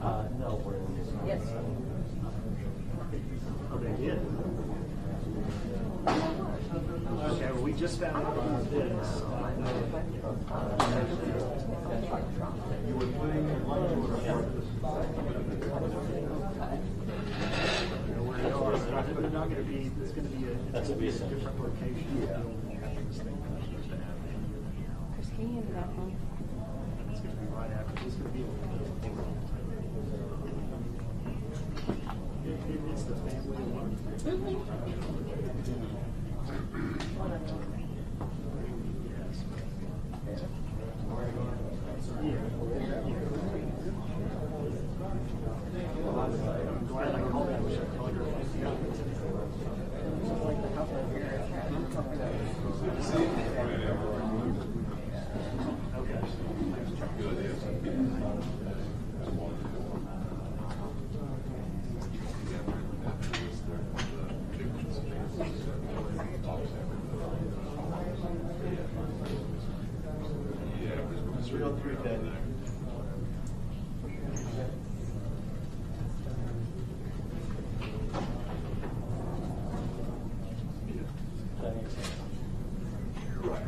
No, we're in this. Yes. Oh, they did. Okay, well, we just found out about this. You were putting in line they're not going to be, it's going to be a different location. Yeah. Chris, can you hand that home? It's going to be right after. It's going to be it's the family one. I'm glad I called that. I should call your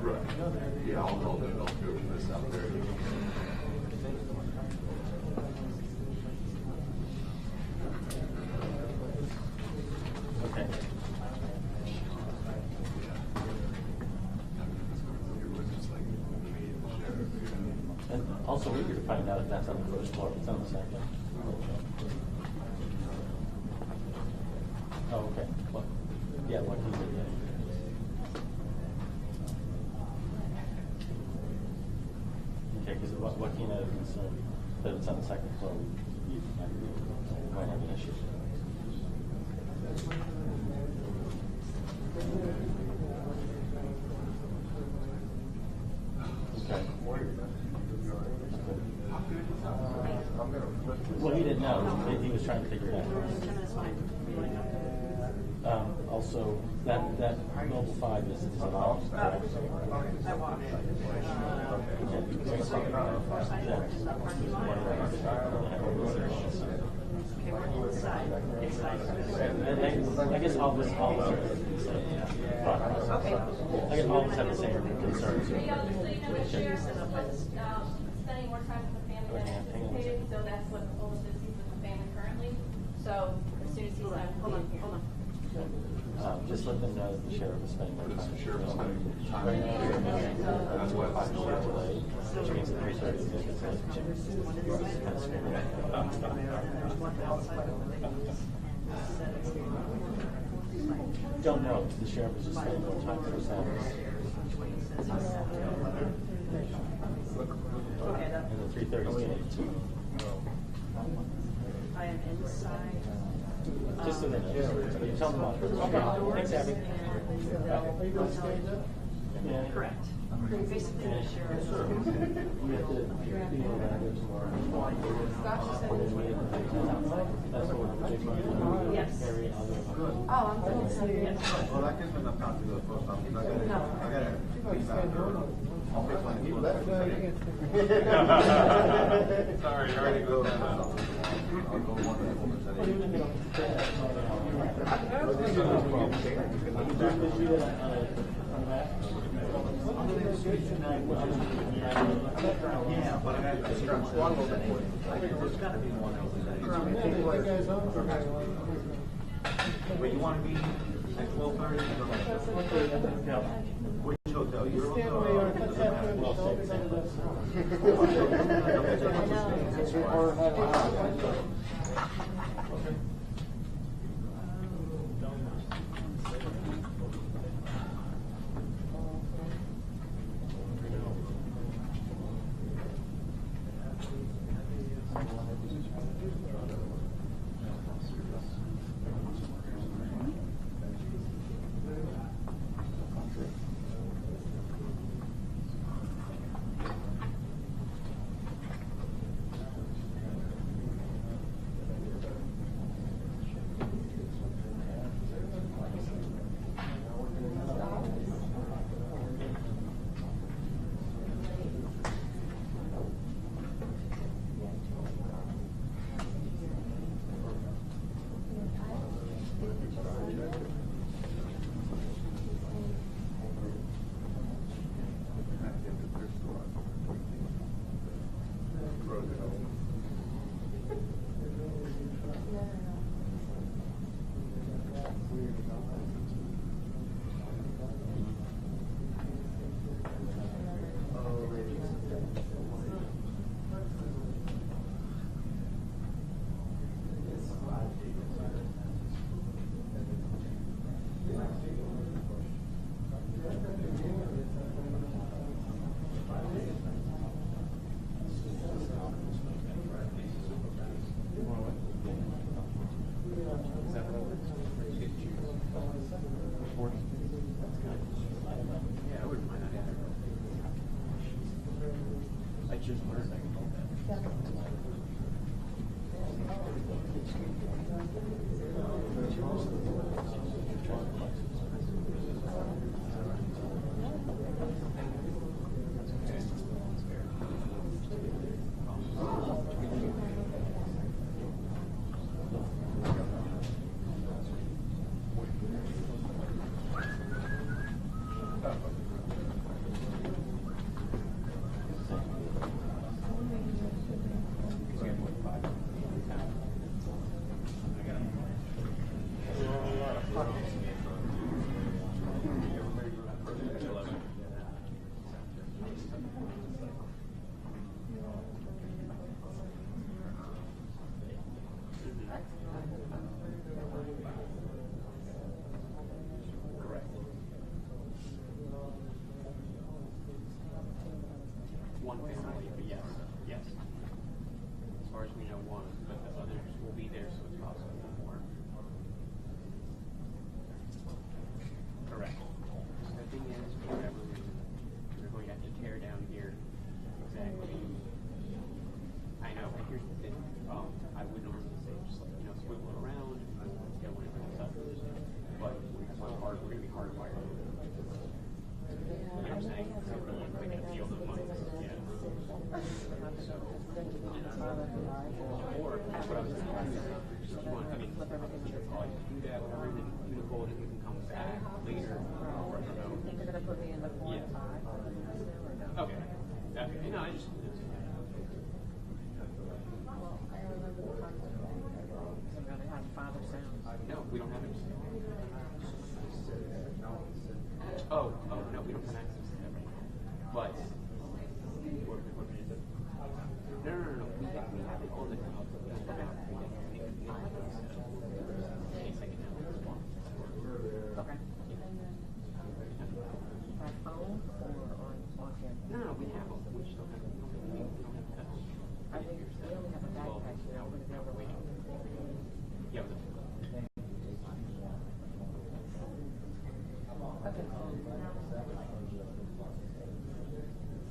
Right. Yeah, I'll go through this out there. Okay. And also, we're here to find out if that's on the first floor. It's on the second. Oh, okay. What? Yeah, what can you do? Okay, because what came out of concern that it's on the second floor, you might have an issue. Okay. Well, he didn't know. He was trying to figure it out. Also, that Mobile 5 is allowed. Correct? I guess all this have the same concerns. We obviously know the sheriff is spending more time with the family than anticipated, so that's what the oldest is. He's with the family currently. So as soon as he's done, hold on. Just let them know that the sheriff is spending more time. The sheriff is spending time. Right now, that's what 5 minutes delayed, which means that 3:30 is Don't know. The sheriff is just spending more time for his hours. And the 3:30 is getting to. I am inside. Just so they know. You tell them off. Okay. Thanks, Abby. Yeah. Correct. Basically, the sheriff. We have to be around it tomorrow. That's what we're doing. Yes. Oh, I'm good. Yes. Well, that gives me enough time to go to the post office. I gotta please out. I'll fix my new Sorry, you already go. I'll go one Yeah, but I got to start one of them. There's got to be one over there. But you want to be at 12:30? Which hotel? Your we don't have to say just like, swiveling around, get whatever else up. But that's why we're going to be hardwired. You know what I'm saying? So we can feel the money. Yeah. So, or that's what I was thinking. You want, I mean, you can do that, whatever, and then you can hold it, you can come back later. Or, Think you're gonna put me in the 4 and 5 or no? Okay. Okay. No, I just. Well, I remember the concept that doesn't really have father sound. No, we don't have it. Oh, no, we don't have access to that right now. But. What is it? No. We have it on the cloud. Okay. By phone or on camera? No, we have them. We just don't have them. We don't have touch. I think we only have a backpack now. We're gonna be able to wait. Yeah.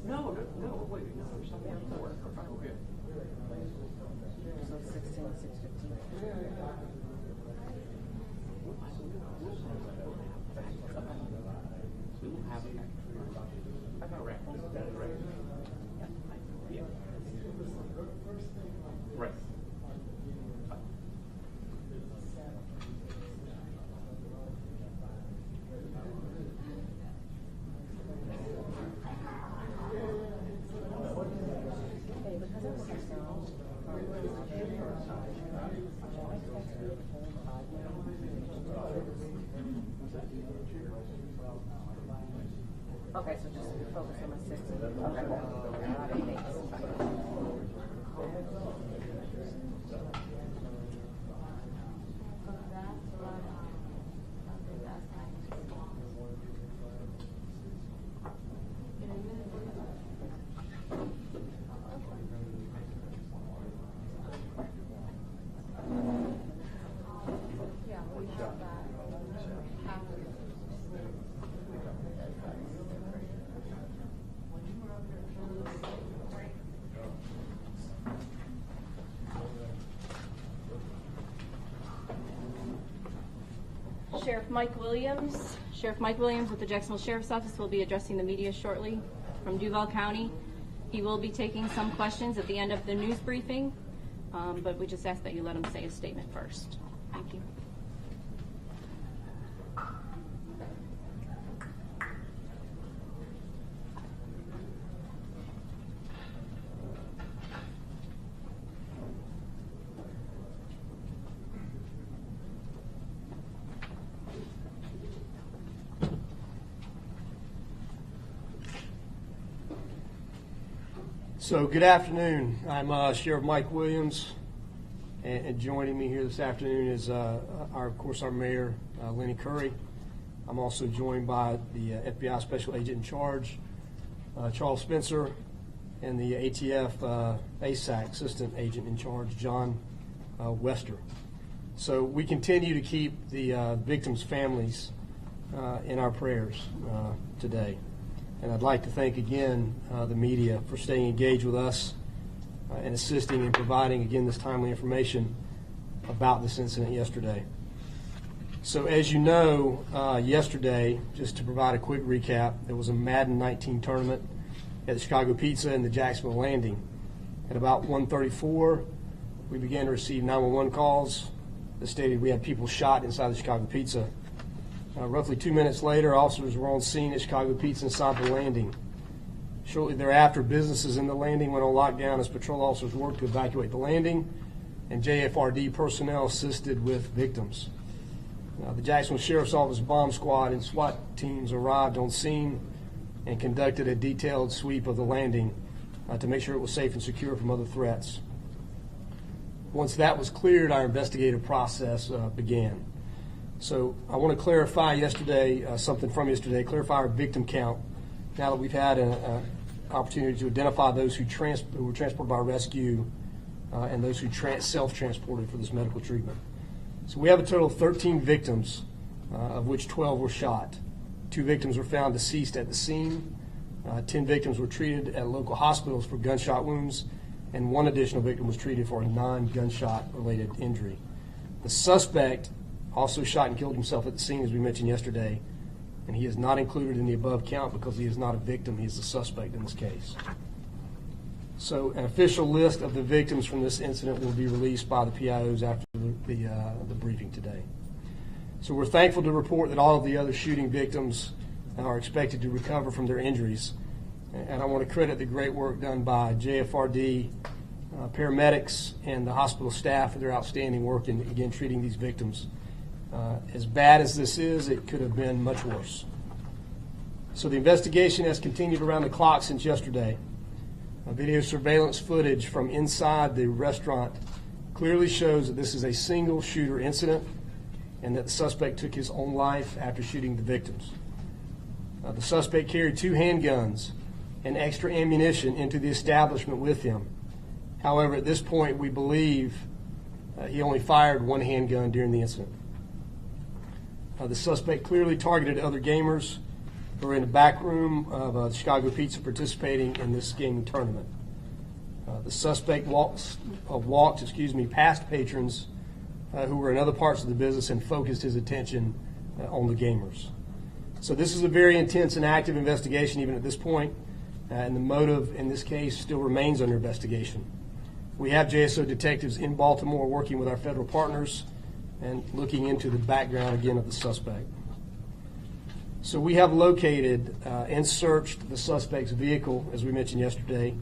No, wait, no, there's something else to work. Okay. So 16, 6:15. We will have it. Correct. Yeah. Right. Okay, because of the sound, okay, so just focus on my 6. Okay. Yeah, we have that. Sheriff Mike Williams with the Jacksonville Sheriff's Office will be addressing the media shortly from Duval County. He will be taking some questions at the end of the news briefing, but we just ask that you let him say his statement first. Thank you. So good afternoon. I'm Sheriff Mike Williams, and joining me here this afternoon is of course, our Mayor, Lenny Curry. I'm also joined by the FBI Special Agent in Charge, Charles Spencer, and the ATF ASAC Assistant Agent in Charge, John Wester. So we continue to keep the victims' families in our prayers today. And I'd like to thank again the media for staying engaged with us and assisting in providing again this timely information about this incident yesterday. So as you know, yesterday, just to provide a quick recap, there was a Madden 19 tournament at the Chicago Pizza in the Jacksonville Landing. At about 1:34, we began to receive 911 calls that stated we had people shot inside the Chicago Pizza. Roughly 2 minutes later, officers were on scene at Chicago Pizza inside the landing. Shortly thereafter, businesses in the landing went on lockdown as patrol officers worked to evacuate the landing, and JFRD personnel assisted with victims. The Jacksonville Sheriff's Office bomb squad and SWAT teams arrived on scene and conducted a detailed sweep of the landing to make sure it was safe and secure from other threats. Once that was cleared, our investigative process began. So I want to clarify something from yesterday, clarify our victim count now that we've had an opportunity to identify those who were transported by rescue and those who self-transported for this medical treatment. So we have a total of 13 victims, of which 12 were shot. 2 victims were found deceased at the scene. 10 victims were treated at local hospitals for gunshot wounds, and one additional victim was treated for a non-gunshot related injury. The suspect also shot and killed himself at the scene, as we mentioned yesterday, and he is not included in the above count because he is not a victim. He is the suspect in this case. So an official list of the victims from this incident will be released by the PIOs after the briefing today. So we're thankful to report that all of the other shooting victims are expected to recover from their injuries. And I want to credit the great work done by JFRD, paramedics, and the hospital staff for their outstanding work in, again, treating these victims. As bad as this is, it could have been much worse. So the investigation has continued around the clock since yesterday. Video surveillance footage from inside the restaurant clearly shows that this is a single shooter incident and that the suspect took his own life after shooting the victims. The suspect carried 2 handguns and extra ammunition into the establishment with him. However, at this point, we believe he only fired 1 handgun during the incident. The suspect clearly targeted other gamers who were in the back room of Chicago Pizza participating in this gaming tournament. The suspect walked past patrons who were in other parts of the business and focused his attention on the gamers. So this is a very intense and active investigation even at this point, and the motive in this case still remains under investigation. We have JSO detectives in Baltimore working with our federal partners and looking into the background again of the suspect. So we have located and searched the suspect's vehicle, as we mentioned yesterday,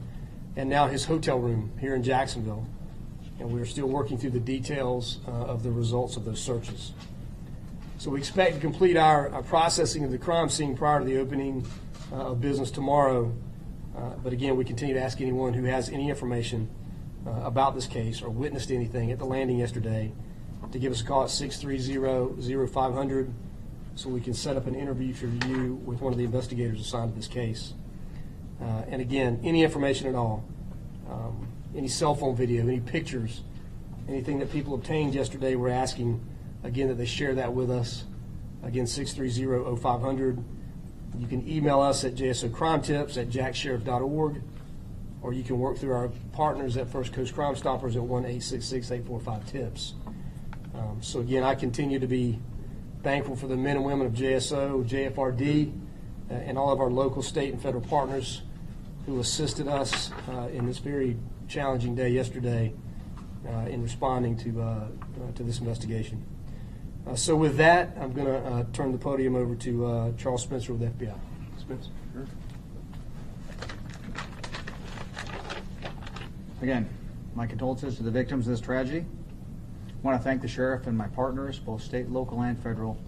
and now his hotel room here in Jacksonville. And we are still working through the details of the results of those searches. So we expect to complete our processing of the crime scene prior to the opening of business tomorrow. But again, we continue to ask anyone who has any information about this case or witnessed anything at the landing yesterday to give us a call at 630-0500 so we can set up an interview for you with one of the investigators assigned to this case. And again, any information at all, any cell phone video, any pictures, anything that people obtained yesterday, we're asking, again, that they share that with us. Again, 630-0500. You can email us at jsocrimetips@jacksheriff.org, or you can work through our partners at First Coast Crime Stoppers at 1-866-845-TIPS. So again, I continue to be thankful for the men and women of JSO, JFRD, and all of our local, state, and federal partners who assisted us in this very challenging day yesterday in responding to this investigation. So with that, I'm going to turn the podium over to Charles Spencer with FBI. Spencer. Sure. Again, my condolences to the victims of this tragedy. I want to thank the sheriff and my partners, both state, local, and federal,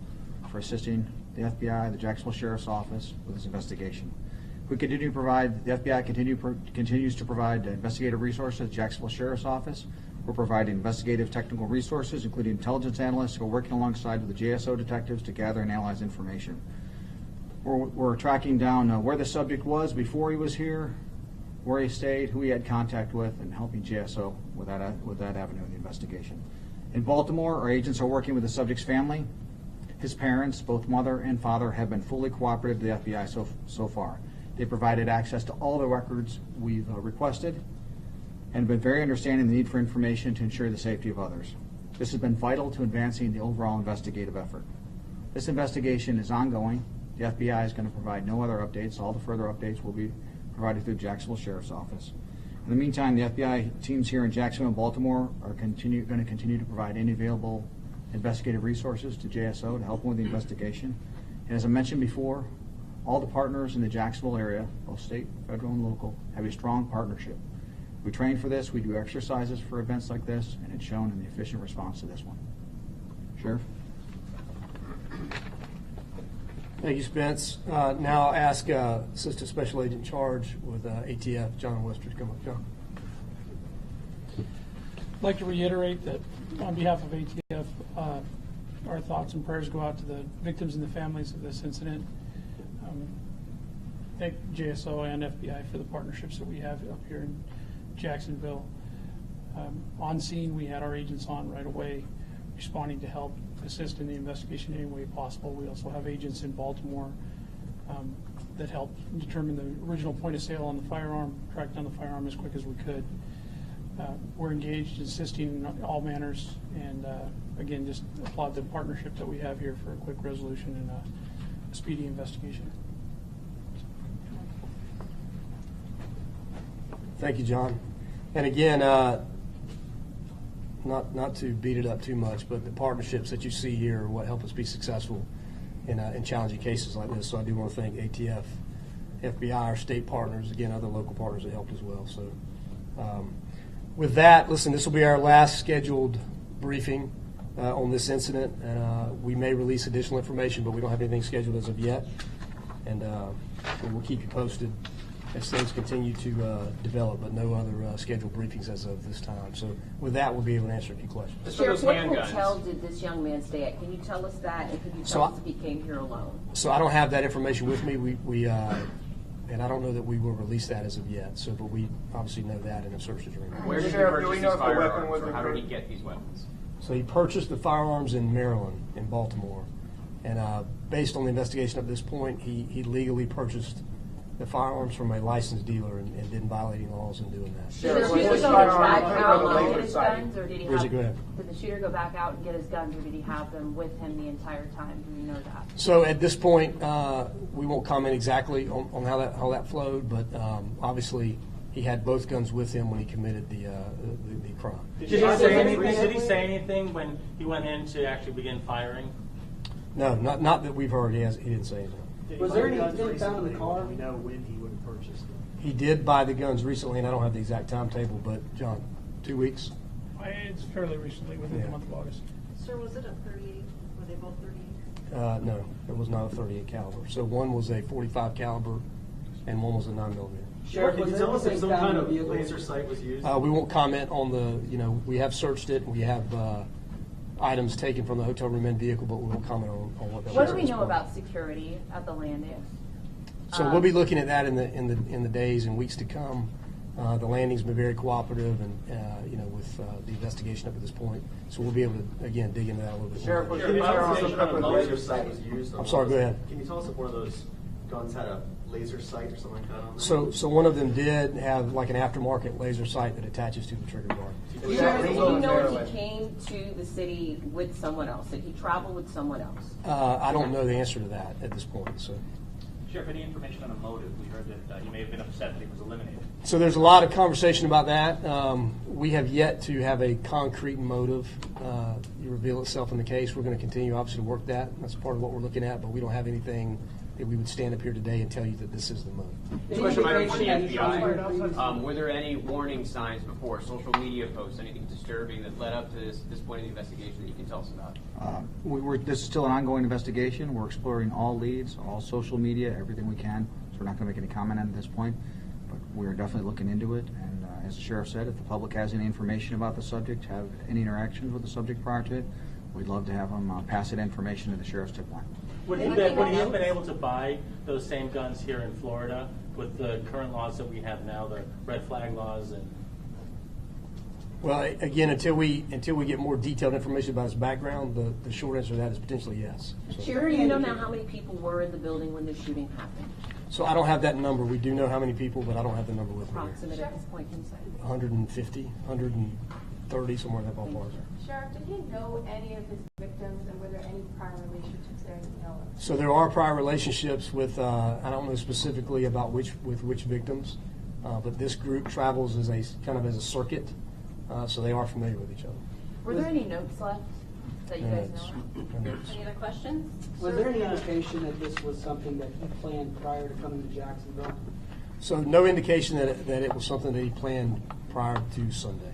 for assisting the FBI, the Jacksonville Sheriff's Office, with this investigation. We continue to provide, the FBI continues to provide investigative resources to the Jacksonville Sheriff's Office. We're providing investigative technical resources, including intelligence analysts who are working alongside with the JSO detectives to gather and analyze information. We're tracking down where the subject was before he was here, where he stayed, who he had contact with, and helping JSO with that avenue of the investigation. In Baltimore, our agents are working with the subject's family. His parents, both mother and father, have been fully cooperative to the FBI so far. They provided access to all the records we've requested and been very understanding of the need for information to ensure the safety of others. This has been vital to advancing the overall investigative effort. This investigation is ongoing. The FBI is going to provide no other updates. All the further updates will be provided through the Jacksonville Sheriff's Office. In the meantime, the FBI teams here in Jacksonville and Baltimore are going to continue to provide any available investigative resources to JSO to help them with the investigation. And as I mentioned before, all the partners in the Jacksonville area, both state, federal, and local, have a strong partnership. We train for this, we do exercises for events like this, and it's shown in the efficient response to this one. Sheriff? Thank you, Spence. Now I'll ask Assistant Special Agent in Charge with ATF, John Wester, to come up. John. I'd like to reiterate that on behalf of ATF, our thoughts and prayers go out to the victims and the families of this incident. Thank JSO and FBI for the partnerships that we have up here in Jacksonville. On scene, we had our agents on right away, responding to help assist in the investigation any way possible. We also have agents in Baltimore that helped determine the original point of sale on the firearm, track down the firearm as quick as we could. we're engaged, assisting in all manners, and again, just applaud the partnership that we have here for a quick resolution and a speedy investigation. Thank you, John. And again, not to beat it up too much, but the partnerships that you see here are what help us be successful in challenging cases like this. So I do want to thank ATF, FBI, our state partners, again, other local partners that helped as well. So with that, listen, this will be our last scheduled briefing on this incident. And we may release additional information, but we don't have anything scheduled as of yet. And we'll keep you posted as things continue to develop, but no other scheduled briefings as of this time. So with that, we'll be able to answer a few questions. Sheriff, what hotel did this young man stay at? Can you tell us that? And can you tell us if he came here alone? So I don't have that information with me. We and I don't know that we will release that as of yet. So, but we obviously know that in a search agreement. Where did he Sheriff, do purchase we his know if the weapon firearms, was or how did he included? get these weapons? So he purchased the firearms in Maryland, in Baltimore, and based on the investigation up to this point, he legally purchased the firearms from a licensed dealer and didn't violate any laws in doing that. Did the Sheriff, shooter was go this firearm back included out with a and get laser his sight? guns, or did he Bridget, go have? ahead. Did the shooter go back out and get his guns, or did he have them with him the entire time? Do we know that? So at this point, we won't comment exactly on how that flowed, but obviously he had both guns with him when he committed the crime. Did he say anything when he went in to actually begin firing? No, not that we've heard. He didn't say anything. Was there anything found in the car? We know when he would have purchased them. He did buy the guns recently, and I don't have the exact timetable, but John, 2 weeks? It's fairly recently, within the month of August. Sir, was it a 38? Were they both 38? No, it was not a 38 caliber. So one was a 45 caliber, and one was a 9mm. Sheriff, Can was you tell us if anything some found kind in of the vehicle? laser sight was used? We won't comment on we have searched it, and we have items taken from the hotel room and vehicle, but we won't comment on what that was. What do at we this know point. about security at the landing? So we'll be looking at that in the days and weeks to come. The landing's been very cooperative, and with the investigation up to this point. So we'll be able to again dig into that a little bit Sheriff, more. was Can you the tell us firearm if equipped with laser laser sight sight? was used? I'm sorry, go ahead. Can you tell us if one of those guns had a laser sight or something like that on there? So one of them did have like an aftermarket laser sight that attaches to the trigger guard. Sheriff, do you know if he came to the city with someone else? Did he travel with someone else? I don't know the answer to that at this point. So. Sheriff, any information on the motive? We heard that he may have been upset that he was eliminated. So there's a lot of conversation about that. We have yet to have a concrete motive reveal itself in the case. We're going to continue, obviously, to work that. That's part of what we're looking at, but we don't have anything that we would stand up here today and tell you that this is the motive. This question might be for the Any FBI. indication- Were there any warning signs before, social media posts, anything disturbing that led up to this point in the investigation that you can tell us about? This is still an ongoing investigation. We're exploring all leads, all social media, everything we can. So we're not going to make any comment on it at this point, but we're definitely looking into it. And as the sheriff said, if the public has any information about the subject, have any interactions with the subject prior to it, we'd love to have them pass that information to the sheriff's tip line. Would he have been able to buy those same guns here in Florida with the current laws that we have now, the red flag laws and? Well, again, until we get more detailed information about his background, the short answer to that is potentially yes. So, Sheriff, do you know now how many people were in the building when the shooting happened? so I don't have that number. We do know how many people, but I don't have the number with me. Approximate at this point, can you say? 150, 130, somewhere in that ballpark. Sheriff, did he know any of his victims, and were there any prior relationships there that you know of? So there are prior relationships with, I don't know specifically about which victims, but this group travels as a kind of as a circuit, so they are familiar with each other. Were there any notes left that you guys know of? Any other questions? Was there any indication that this was something that he planned prior to coming to Jacksonville? So no indication that it was something that he planned prior to Sunday.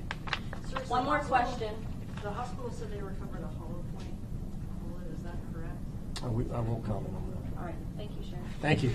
One more question. The hospital said they recovered a hollow point bullet, is that correct? I won't comment on that. All right, thank you, Sharon. Thank you.